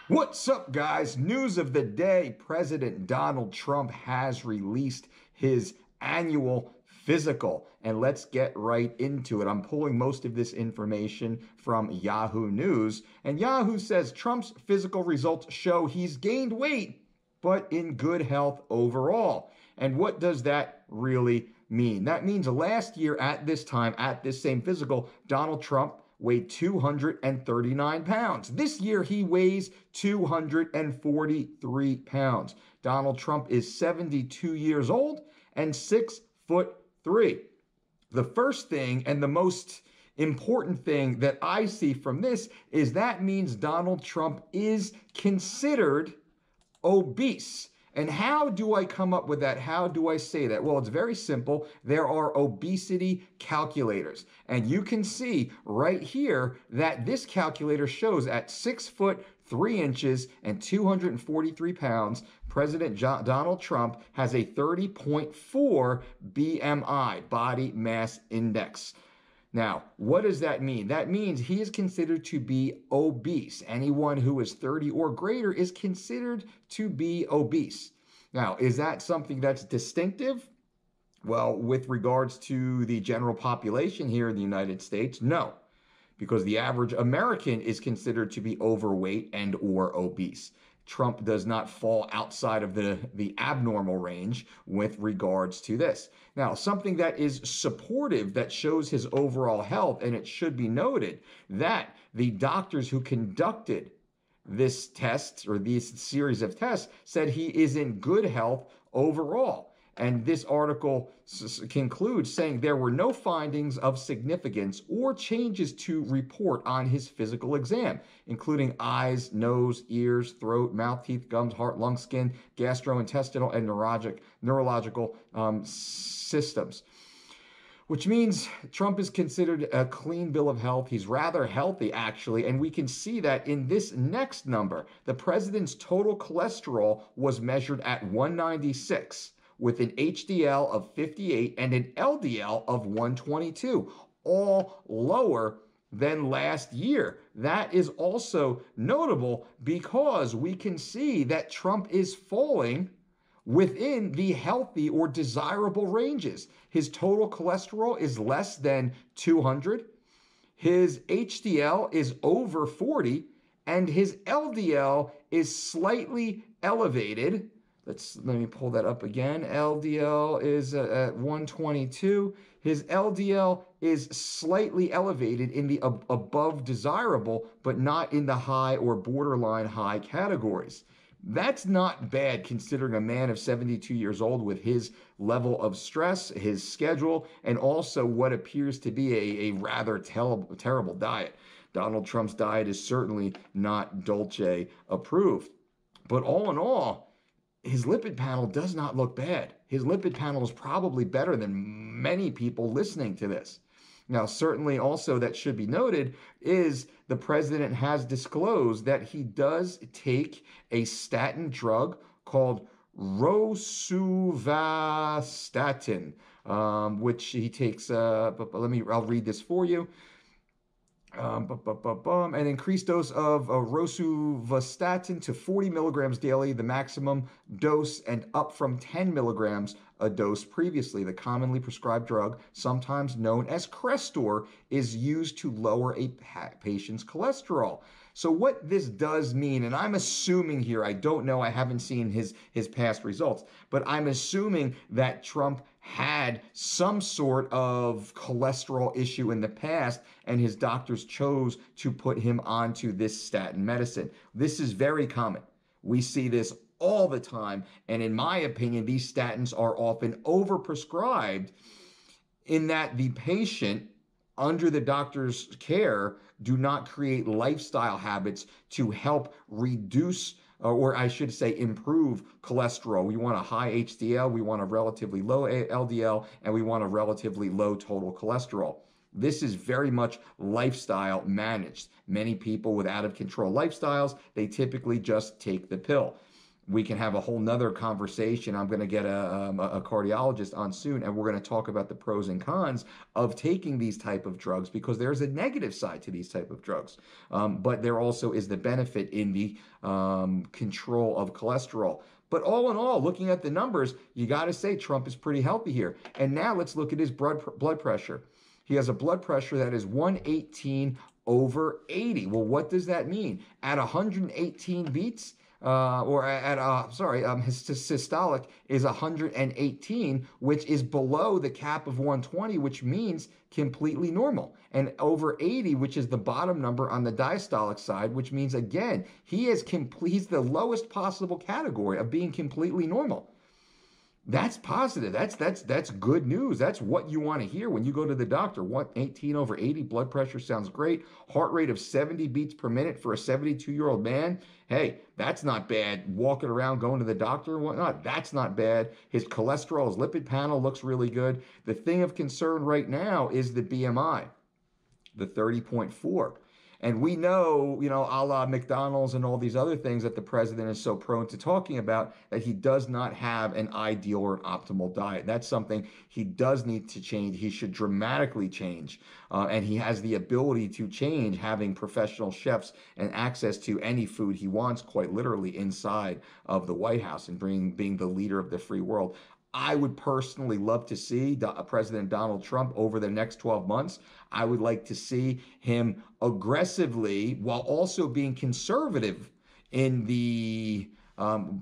What's up, guys? News of the day. President Donald Trump has released his annual physical, and let's get right into it. I'm pulling most of this information from Yahoo News, and Yahoo says Trump's physical results show he's gained weight, but in good health overall. And what does that really mean? That means last year at this time, at this same physical, Donald Trump weighed 239 pounds. This year, he weighs 243 pounds. Donald Trump is 72 years old and 6'3". The first thing and the most important thing that I see from this is that means Donald Trump is considered obese. And how do I come up with that? How do I say that? Well, it's very simple. There are obesity calculators. And you can see right here that this calculator shows at 6'3" and 243 pounds, President Donald Trump has a 30.4 BMI, body mass index. Now, what does that mean? That means he is considered to be obese. Anyone who is 30 or greater is considered to be obese. Now, is that something that's distinctive? Well, with regards to the general population here in the United States, no, because the average American is considered to be overweight and or obese. Trump does not fall outside of the abnormal range with regards to this. Now, something that is supportive that shows his overall health, and it should be noted that the doctors who conducted this test or these series of tests said he is in good health overall. And this article concludes saying there were no findings of significance or changes to report on his physical exam, including eyes, nose, ears, throat, mouth, teeth, gums, heart, lung, skin, gastrointestinal, and neurological systems. Which means Trump is considered a clean bill of health. He's rather healthy, actually, and we can see that in this next number. The president's total cholesterol was measured at 196. With an HDL of 58 and an LDL of 122, all lower than last year. That is also notable because we can see that Trump is falling within the healthy or desirable ranges. His total cholesterol is less than 200. His HDL is over 40, and his LDL is slightly elevated. Let me pull that up again. LDL is at 122. His LDL is slightly elevated in the above desirable, but not in the high or borderline high categories. That's not bad considering a man of 72 years old with his level of stress, his schedule, and also what appears to be a rather terrible diet. Donald Trump's diet is certainly not DOLCE approved. But all in all, his lipid panel does not look bad. His lipid panel is probably better than many people listening to this. Now, certainly also that should be noted is the president has disclosed that he does take a statin drug called rosuvastatin, which he takes, I'll read this for you. An increased dose of rosuvastatin to 40 milligrams daily, the maximum dose, and up from 10 milligrams a dose previously. The commonly prescribed drug, sometimes known as Crestor, is used to lower a patient's cholesterol. So what this does mean, and I'm assuming here, I don't know, I haven't seen his past results, but I'm assuming that Trump had some sort of cholesterol issue in the past, and his doctors chose to put him onto this statin medicine. This is very common. We see this all the time, and in my opinion, these statins are often overprescribed in that the patient, under the doctor's care, do not create lifestyle habits to help reduce, or I should say improve cholesterol. We want a high HDL, we want a relatively low LDL, and we want a relatively low total cholesterol. This is very much lifestyle managed. Many people with out of control lifestyles, they typically just take the pill. we can have a whole nother conversation. I'm going to get a cardiologist on soon, and we're going to talk about the pros and cons of taking these type of drugs, because there's a negative side to these type of drugs. But there also is the benefit in the control of cholesterol. But all in all, looking at the numbers, you got to say Trump is pretty healthy here. And now let's look at his blood pressure. He has a blood pressure that is 118/80. Well, what does that mean? At 118 beats, his systolic is 118, which is below the cap of 120, which means completely normal. And over 80, which is the bottom number on the diastolic side, which means, again, he's the lowest possible category of being completely normal. That's positive. That's good news. That's what you want to hear when you go to the doctor. 118/80, blood pressure sounds great. Heart rate of 70 beats per minute for a 72-year-old man. Hey, that's not bad. Walking around, going to the doctor and whatnot, that's not bad. His cholesterol, his lipid panel looks really good. The thing of concern right now is the BMI, the 30.4. And we know, a la McDonald's and all these other things that the president is so prone to talking about, that he does not have an ideal or an optimal diet. That's something he does need to change. He should dramatically change. And he has the ability to change, having professional chefs and access to any food he wants, quite literally, inside of the White House, and being the leader of the free world. I would personally love to see President Donald Trump over the next 12 months. I would like to see him aggressively, while also being conservative in the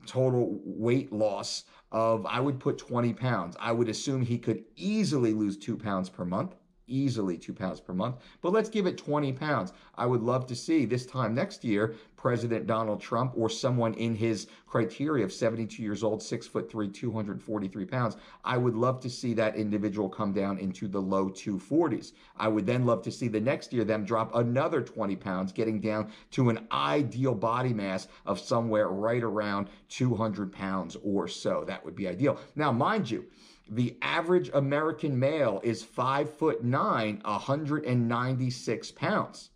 total weight loss of, I would put 20 pounds. I would assume he could easily lose 2 pounds per month. Easily 2 pounds per month, but let's give it 20 pounds. I would love to see this time next year, President Donald Trump, or someone in his criteria of 72 years old, 6'3", 243 pounds. I would love to see that individual come down into the low 240s. I would then love to see the next year them drop another 20 pounds, getting down to an ideal body mass of somewhere right around 200 pounds or so. That would be ideal. Now, mind you, the average American male is 5'9", 196 pounds.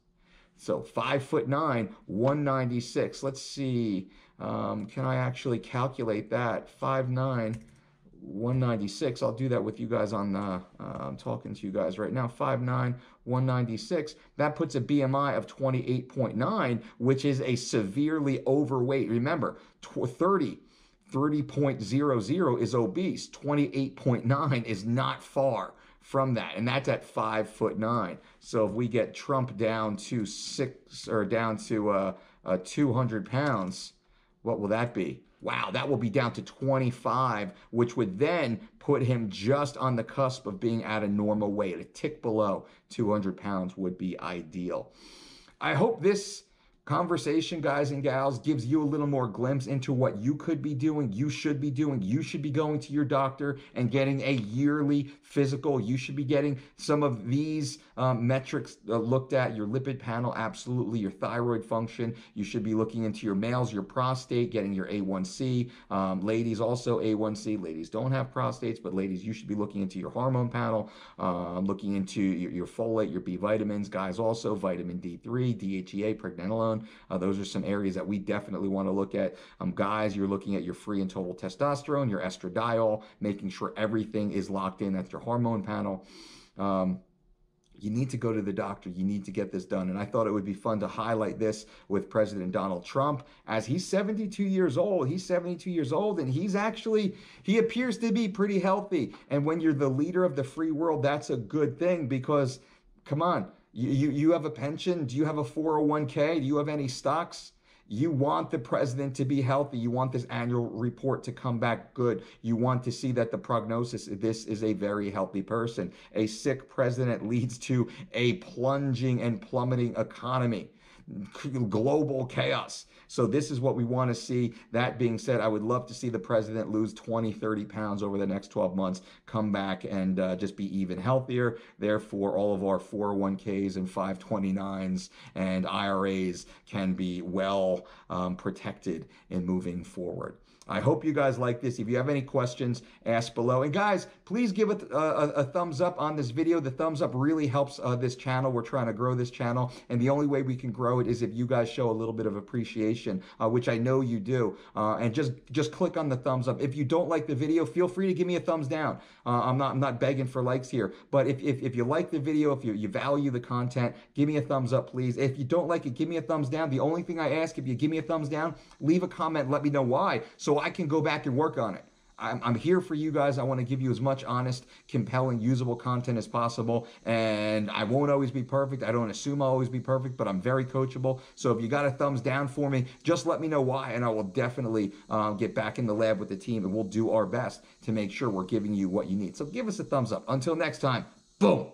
So 5'9", 196. Let's see. Can I actually calculate that? 5'9", 196. I'll do that with you guys on the, I'm talking to you guys right now. 5'9", 196. That puts a BMI of 28.9, which is a severely overweight. Remember, 30.00 is obese. 28.9 is not far from that, and that's at 5'9". So if we get Trump down to 200 pounds, what will that be? Wow, that will be down to 25, which would then put him just on the cusp of being at a normal weight. A tick below 200 pounds would be ideal. I hope this conversation, guys and gals, gives you a little more glimpse into what you could be doing, you should be doing. You should be going to your doctor and getting a yearly physical. You should be getting some of these metrics looked at. Your lipid panel, absolutely. Your thyroid function. You should be looking into your males, your prostate, getting your A1C. Ladies also A1C. Ladies don't have prostates, but ladies, you should be looking into your hormone panel, looking into your folate, your B vitamins. Guys also, vitamin D3, DHEA, pregnenolone. Those are some areas that we definitely want to look at. Guys, you're looking at your free and total testosterone, your estradiol, making sure everything is locked in. That's your hormone panel. You need to go to the doctor. You need to get this done. And I thought it would be fun to highlight this with President Donald Trump, as he's 72 years old. He's 72 years old, and he appears to be pretty healthy. And when you're the leader of the free world, that's a good thing, because, come on, you have a pension? Do you have a 401k? Do you have any stocks? You want the president to be healthy. You want this annual report to come back good. You want to see that the prognosis, this is a very healthy person. A sick president leads to a plunging and plummeting economy, global chaos. So this is what we want to see. That being said, I would love to see the president lose 20, 30 pounds over the next 12 months, come back and just be even healthier. Therefore, all of our 401ks and 529s and IRAs can be well protected in moving forward. I hope you guys like this. If you have any questions, ask below. And guys, please give it a thumbs up on this video. The thumbs up really helps this channel. We're trying to grow this channel, and the only way we can grow it is if you guys show a little bit of appreciation, which I know you do, and just click on the thumbs up. If you don't like the video, feel free to give me a thumbs down. I'm not begging for likes here, but if you like the video, if you value the content, give me a thumbs up, please. If you don't like it, give me a thumbs down. The only thing I ask, if you give me a thumbs down, leave a comment, let me know why, so I can go back and work on it. I'm here for you guys. I want to give you as much honest, compelling, usable content as possible. And I won't always be perfect. I don't assume I'll always be perfect, but I'm very coachable. So if you got a thumbs down for me, just let me know why, and I will definitely get back in the lab with the team, and we'll do our best to make sure we're giving you what you need. So give us a thumbs up. Until next time, boom.